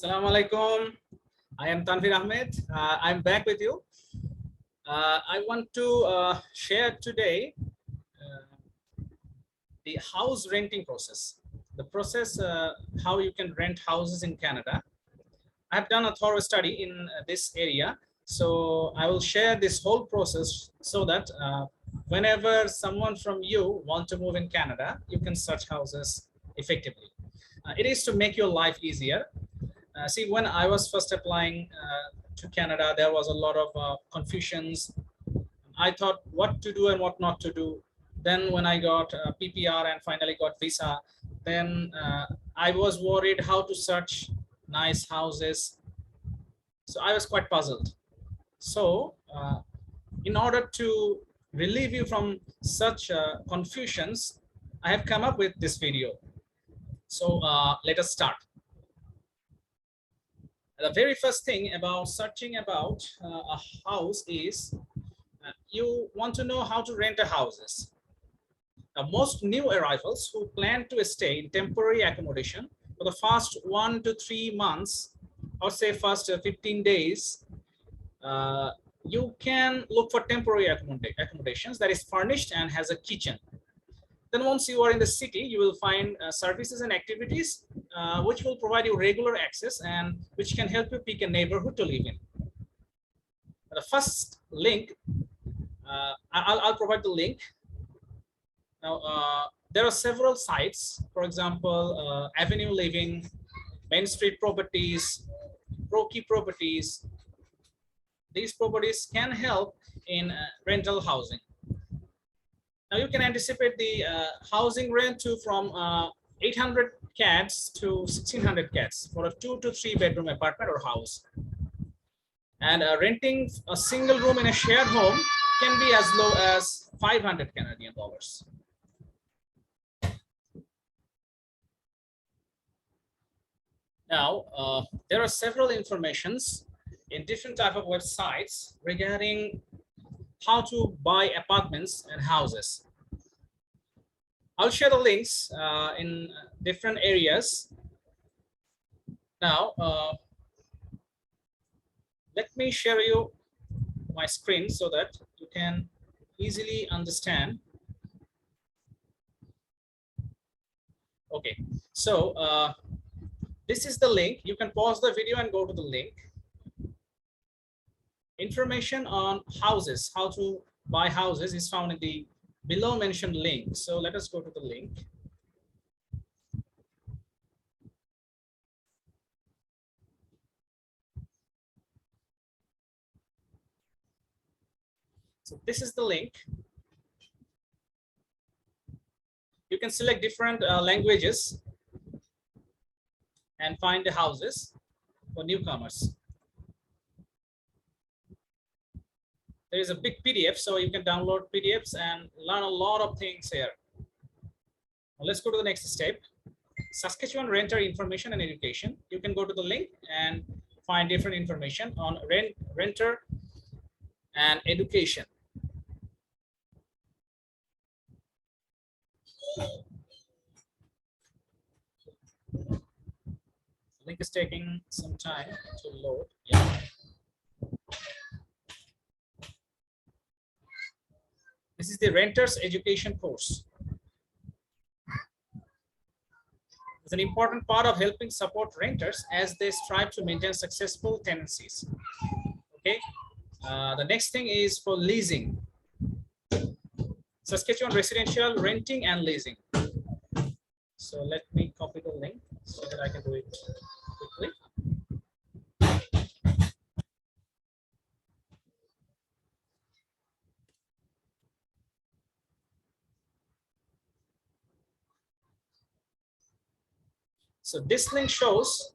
Assalamu alaikum. I am Tanvir Ahmed. I'm back with you. I want to share today the house renting process. The process how you can rent houses in Canada. I've done a thorough study in this area, so I will share this whole process so that whenever someone from you want to move in Canada, you can search houses effectively. It is to make your life easier. See, when I was first applying to Canada, there was a lot of confusions. I thought what to do and what not to do. Then when I got PPR and finally got visa, then I was worried how to search nice houses. So I was quite puzzled. So in order to relieve you from such confusions, I have come up with this video. So let us start. The very first thing about searching about a house is you want to know how to rent a houses. Most new arrivals who plan to stay in temporary accommodation for the first 1 to 3 months, or say first 15 days, you can look for temporary accommodations that is furnished and has a kitchen. Then once you are in the city, you will find services and activities which will provide you regular access and which can help you pick a neighborhood to live in. The first link, I'll provide the link. Now, there are several sites, for example, Avenue Living, Main Street Properties, Pro-Key Properties. These properties can help in rental housing. Now you can anticipate the housing rent to from 800 CADs to 1600 CADs for a 2 to 3 bedroom apartment or house. And renting a single room in a shared home can be as low as 500 Canadian dollars. Now, there are several informations in different type of websites regarding how to buy apartments and houses. I'll share the links in different areas. Now, let me share you my screen so that you can easily understand. Okay, so this is the link. You can pause the video and go to the link. Information on houses, how to buy houses, is found in the below mentioned link. So let us go to the link. So this is the link. You can select different languages and find the houses for newcomers. There is a big PDF, so you can download PDFs and learn a lot of things here. Now let's go to the next step. Saskatchewan renter information and education. You can go to the link and find different information on renter and education. The link is taking some time to load. Yeah. This is the renters education course. It's an important part of helping support renters as they strive to maintain successful tenancies. Okay. The next thing is for leasing. Saskatchewan residential renting and leasing. So let me copy the link so that I can do it quickly. So this link shows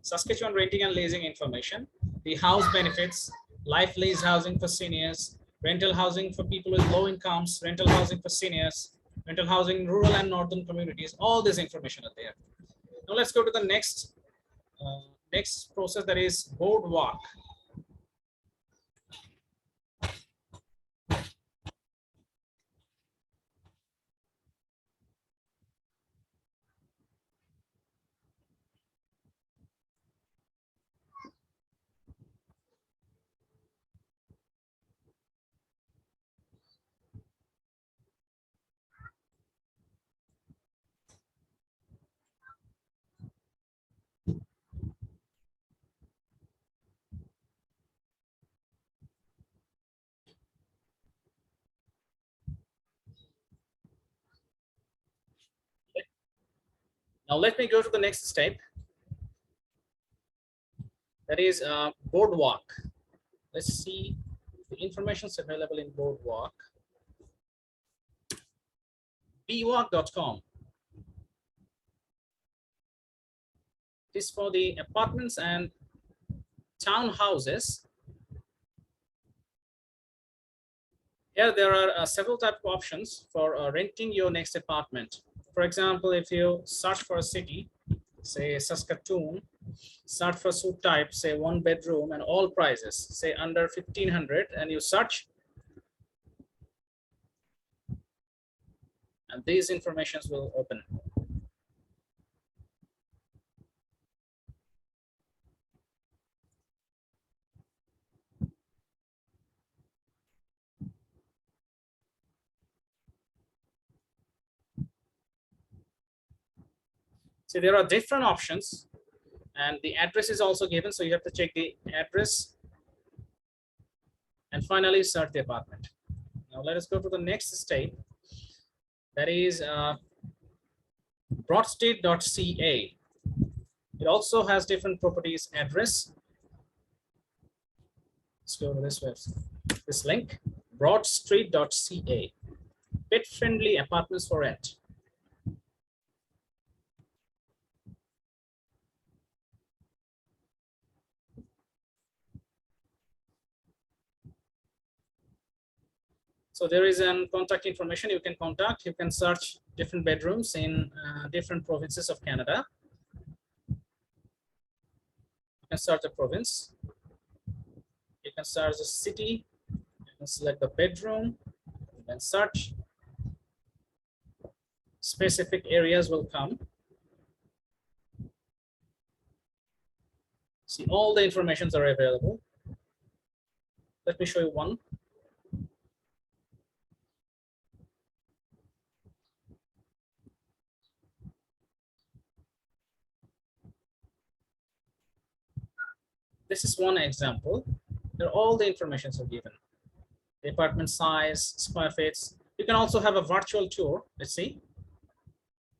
Saskatchewan renting and leasing information, the house benefits, life lease housing for seniors, rental housing for people with low incomes, rental housing for seniors, rental housing in rural and northern communities. All this information are there. Now let's go to the next process, that is Boardwalk. Now let me go to the next step. That is Boardwalk. Let's see the information is available in Boardwalk. bwalk.com. It is for the apartments and townhouses. Here there are several type of options for renting your next apartment. For example, if you search for a city, say Saskatchewan, search for suite type, say 1 bedroom and all prices, say under 1,500, and you search, and these informations will open. So there are different options, and the address is also given, so you have to check the address and finally search the apartment. Now let us go to the next step. That is broadstreet.ca. It also has different properties address. Let's go to this website, this link, broadstreet.ca. Pet-friendly apartments for rent. So there is an contact information you can contact. You can search different bedrooms in different provinces of Canada. You can search the province. You can search the city. You can select the bedroom. You can search. Specific areas will come. See, all the informations are available. Let me show you one. This is one example. There all the informations are given. The apartment size, square feet. You can also have a virtual tour. Let's see.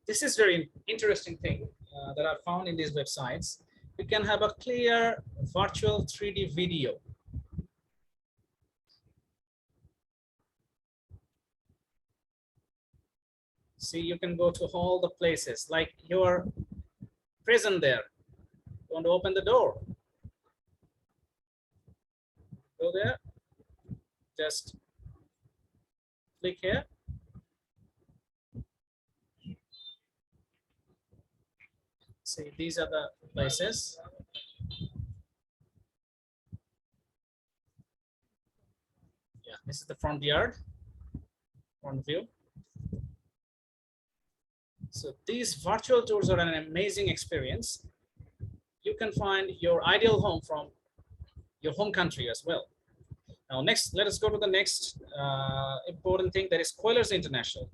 This is very interesting thing that I found in these websites. You can have a clear virtual 3D video. See, you can go to all the places like you're present there. You want to open the door. Go there. Just click here. See, these are the places. Yeah, this is the front yard, front view. So these virtual tours are an amazing experience. You can find your ideal home from your home country as well. Now, next, let us go to the next important thing, that is Coilers International.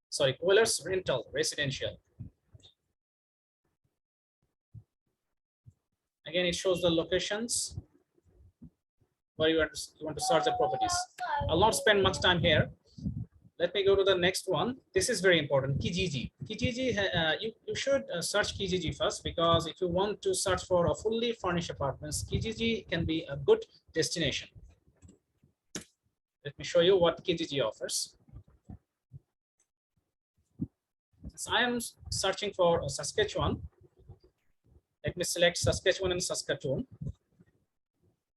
Sorry, Coilers Rental Residential. Again, it shows the locations where you want to search the properties. I'll not spend much time here. Let me go to the next one. This is very important, Kijiji. Kijiji, you should search Kijiji first, because if you want to search for a fully furnished apartments, Kijiji can be a good destination. Let me show you what Kijiji offers. Since I am searching for Saskatchewan, let me select Saskatchewan and Saskatoon.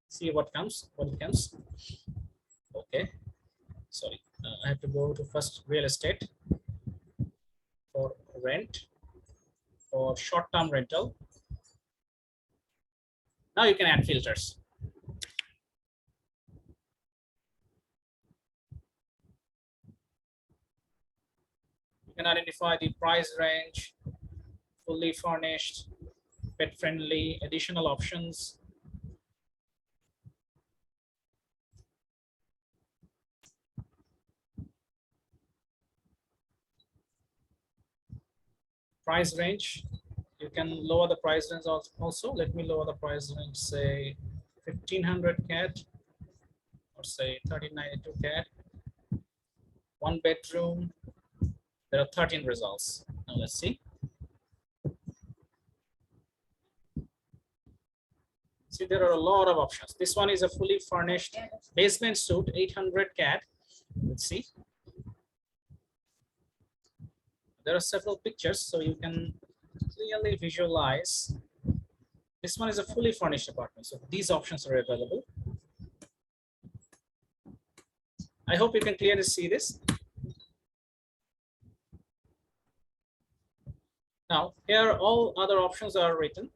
See what comes, what it comes. Okay, sorry, I have to go to first real estate for rent, for short-term rental. Now you can add filters. You can identify the price range, fully furnished, pet friendly, additional options. Price range, you can lower the price range also. Let me lower the price range, say 1500 CAD, or say 1392 CAD, 1 bedroom. There are 13 results. Now let's see. See, there are a lot of options. This one is a fully furnished basement suite, 800 CAD. Let's see. There are several pictures, so you can clearly visualize. This one is a fully furnished apartment, so these options are available. I hope you can clearly see this. Now, here all other options are written.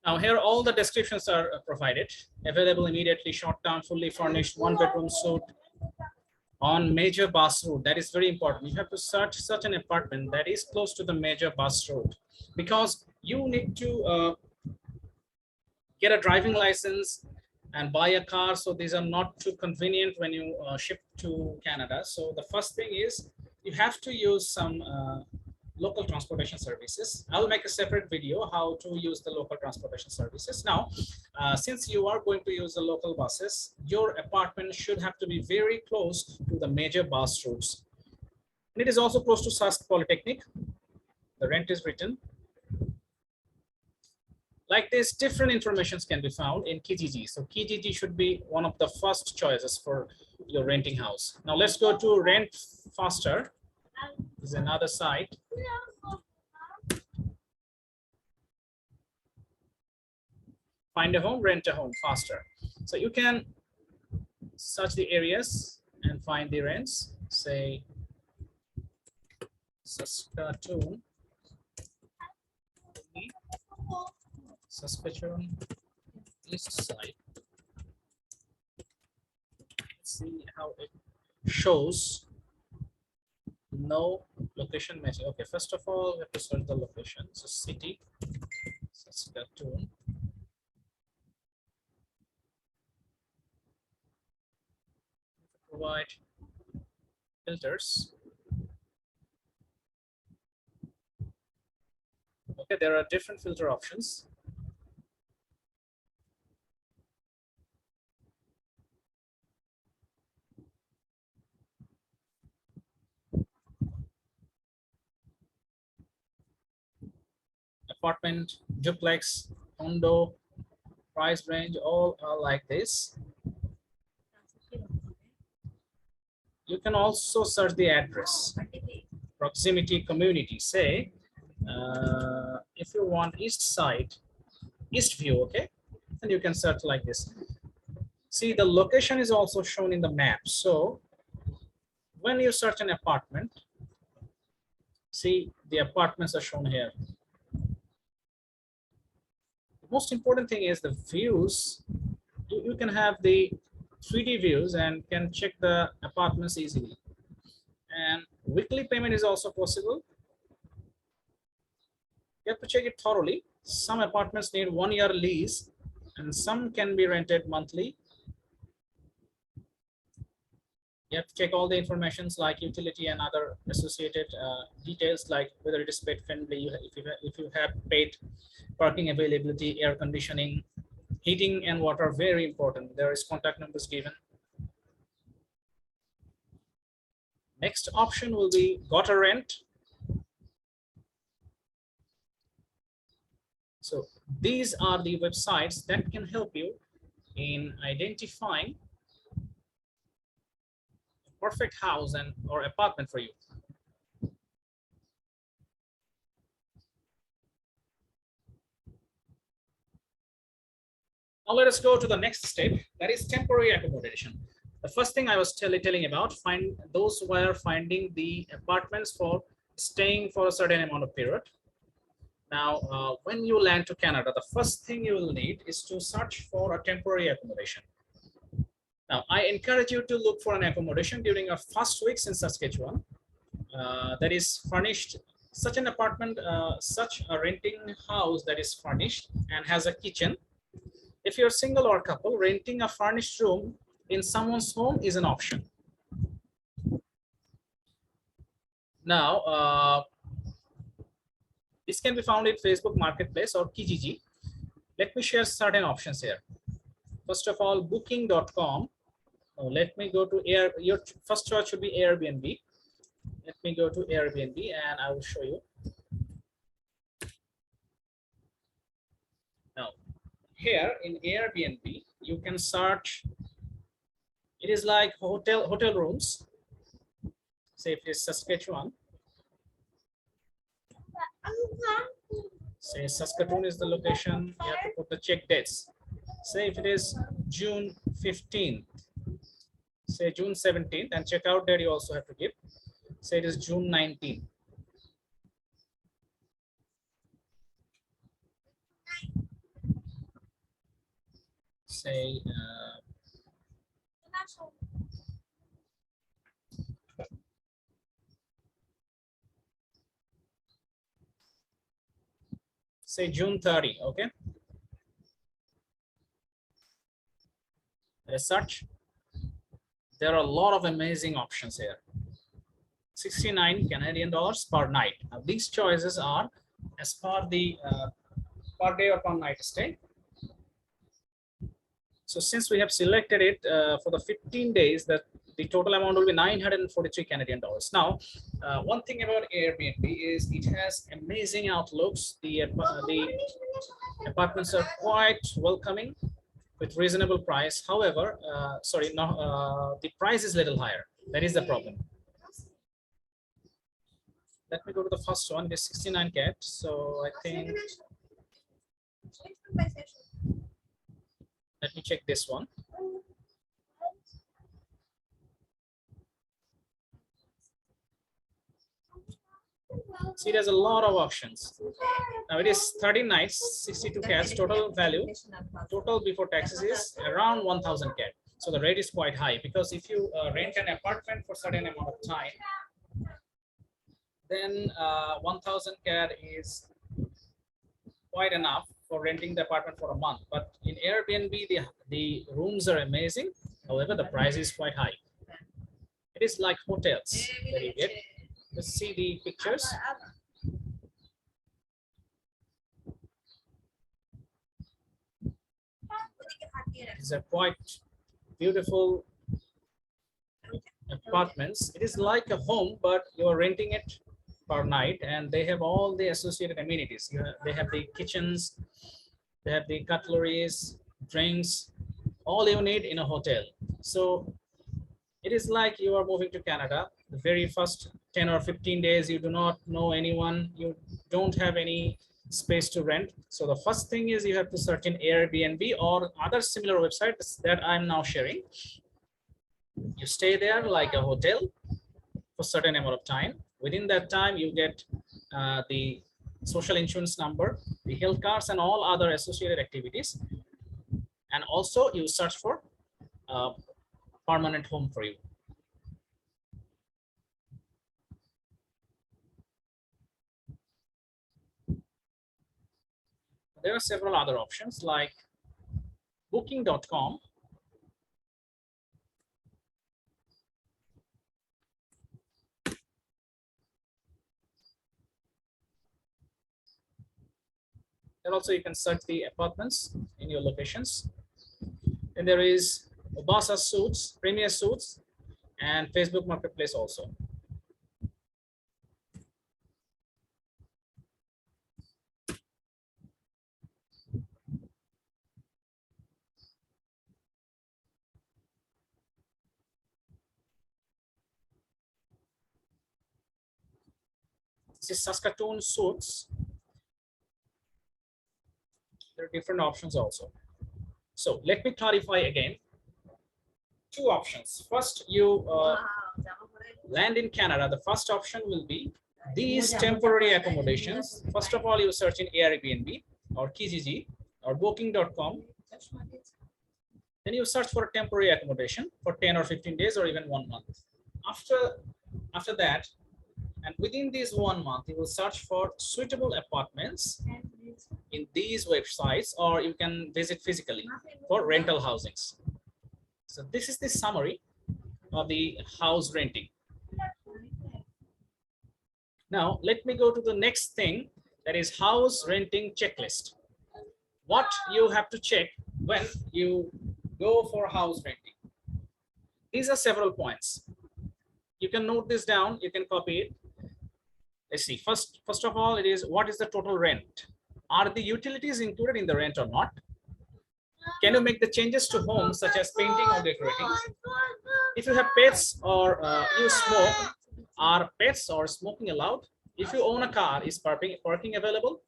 Now here all the descriptions are provided. Available immediately, short-term, fully furnished, 1 bedroom suite on major bus route. That is very important. You have to search such an apartment that is close to the major bus route, because you need to get a driving license and buy a car. So these are not too convenient when you ship to Canada. So the first thing is you have to use some local transportation services. I'll make a separate video how to use the local transportation services. Now, since you are going to use the local buses, your apartment should have to be very close to the major bus routes. And it is also close to Sask Polytechnic. The rent is written. Like this, different informations can be found in Kijiji. So Kijiji should be one of the first choices for your renting house. Now let's go to Rent Faster. This is another site. Find a home, rent a home faster. So you can search the areas and find the rents. Say Saskatchewan, Saskatchewan east side. Let's see how it shows. No location matching. Okay, first of all, we have to search the location. So city, Saskatchewan. Provide filters. Okay, there are different filter options. Apartment, duplex, condo, price range, all are like this. You can also search the address, proximity, community. Say, if you want east side, east view, okay, and you can search like this. See, the location is also shown in the map. So when you search an apartment, see the apartments are shown here. The most important thing is the views. You can have the 3D views and can check the apartments easily. And weekly payment is also possible. You have to check it thoroughly. Some apartments need 1-year lease and some can be rented monthly. You have to check all the informations like utility and other associated details, like whether it is pet friendly, if you have paid parking availability, air conditioning, heating and water, very important. There is contact numbers given. Next option will be GetARent. So these are the websites that can help you in identifying a perfect house and or apartment for you. Now let us go to the next step, that is temporary accommodation. The first thing I was telling about, find those who are finding the apartments for staying for a certain amount of period. Now, when you land to Canada, the first thing you will need is to search for a temporary accommodation. Now, I encourage you to look for an accommodation during your first weeks in Saskatchewan that is furnished, such an apartment, such a renting house that is furnished and has a kitchen. If you're single or couple, renting a furnished room in someone's home is an option. Now, This can be found in Facebook Marketplace or Kijiji. Let me share certain options here. First of all, booking.com. Let me go to your first choice should be Airbnb. Let me go to Airbnb and I will show you. Now, here in Airbnb, you can search. It is like hotel rooms. Say if it is Saskatchewan. Say Saskatoon is the location. You have to put the check dates. Say if it is June 15th. Say June 17th, and checkout date you also have to give. Say it is June 19th. Say say June 30, okay? As such, there are a lot of amazing options here. 69 Canadian dollars per night. Now, these choices are as per the per day or per night stay. So since we have selected it for the 15 days, that the total amount will be 943 Canadian dollars. Now, one thing about Airbnb is it has amazing outlooks. The apartments are quite welcoming with reasonable price. However, the price is a little higher. That is the problem. Let me go to the first one. It is 69 cat. So I think let me check this one. See, there's a lot of options. Now it is 30 nights, 62 cats, total value. Total before taxes is around 1,000 cat. So the rate is quite high because if you rent an apartment for certain amount of time, then 1,000 cat is quite enough for renting the apartment for a month. But in Airbnb, the rooms are amazing. However, the price is quite high. It is like hotels that you get. Let's see the pictures. These are quite beautiful apartments. It is like a home, but you're renting it per night, and they have all the associated amenities. They have the kitchens, they have the cutleries, drinks, all you need in a hotel. So it is like you are moving to Canada. The very first 10 or 15 days, you do not know anyone, you don't have any space to rent. So the first thing is you have to search in Airbnb or other similar websites that I'm now sharing. You stay there like a hotel for a certain amount of time. Within that time, you get the social insurance number, the health cards, and all other associated activities. And also you search for a permanent home for you. There are several other options like booking.com. And also you can search the apartments in your locations. And there is Obasa Suits, Premier Suits, and Facebook Marketplace also. This is Saskatoon Suits. There are different options also. So let me clarify again. Two options. First, you land in Canada. The first option will be these temporary accommodations. First of all, you search in Airbnb or Kijiji or booking.com. Then you search for a temporary accommodation for 10 or 15 days or even 1 month. After that, and within this 1 month, you will search for suitable apartments in these websites, or you can visit physically for rental housings. So this is the summary of the house renting. Now, let me go to the next thing. That is house renting checklist. What you have to check when you go for house renting. These are several points. You can note this down, you can copy it. Let's see, first of all, it is what is the total rent? Are the utilities included in the rent or not? Can you make the changes to homes such as painting or decorating? If you have pets or you smoke, are pets or smoking allowed? If you own a car, is parking available?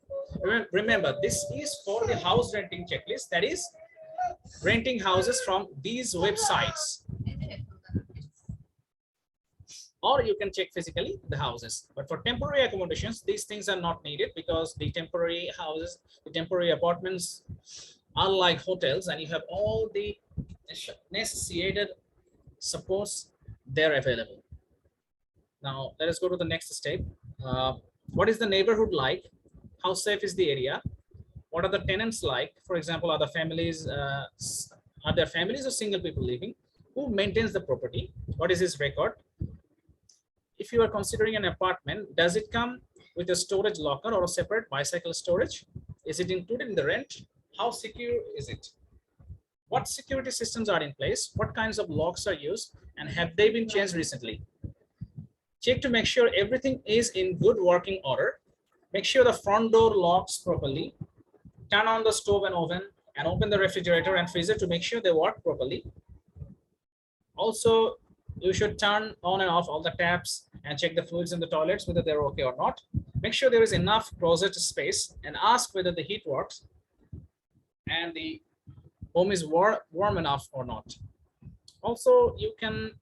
Remember, this is for the house renting checklist, that is renting houses from these websites. Or you can check physically the houses. But for temporary accommodations, these things are not needed because the temporary houses, the temporary apartments are like hotels and you have all the necessitated supports there available. Now, let us go to the next step. What is the neighborhood like? How safe is the area? What are the tenants like? For example, are there families or single people living? Who maintains the property? What is his record? If you are considering an apartment, does it come with a storage locker or a separate bicycle storage? Is it included in the rent? How secure is it? What security systems are in place? What kinds of locks are used? And have they been changed recently? Check to make sure everything is in good working order. Make sure the front door locks properly. Turn on the stove and oven and open the refrigerator and freezer to make sure they work properly. Also, you should turn on and off all the taps and check the fluids in the toilets, whether they're okay or not. Make sure there is enough closet space and ask whether the heat works and the home is warm enough or not. Also, you can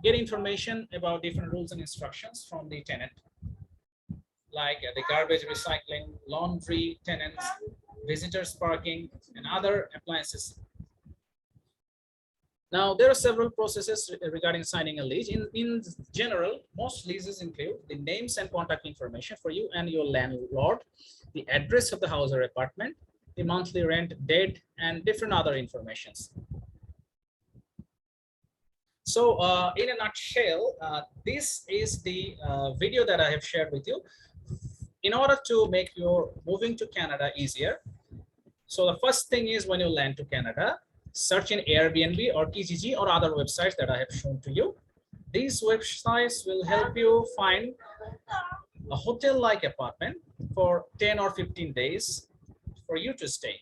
get information about different rules and instructions from the tenant, like the garbage recycling, laundry tenants, visitors parking, and other appliances. Now, there are several processes regarding signing a lease. In general, most leases include the names and contact information for you and your landlord, the address of the house or apartment, the monthly rent, date, and different other informations. So in a nutshell, this is the video that I have shared with you in order to make your moving to Canada easier. So the first thing is, when you land to Canada, search in Airbnb or Kijiji or other websites that I have shown to you. These websites will help you find a hotel-like apartment for 10 or 15 days for you to stay.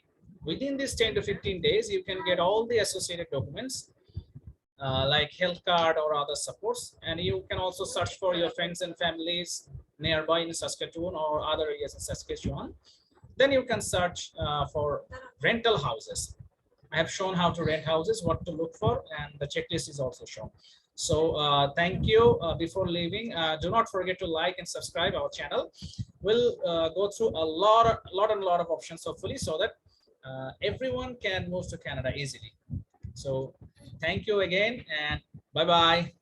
Within these 10 to 15 days, you can get all the associated documents like health card or other supports. And you can also search for your friends and families nearby in Saskatchewan or other areas in Saskatchewan. Then you can search for rental houses. I have shown how to rent houses, what to look for, and the checklist is also shown. So thank you. Before leaving, do not forget to like and subscribe our channel. We'll go through a lot of options, hopefully, so that everyone can move to Canada easily. So thank you again, and bye-bye.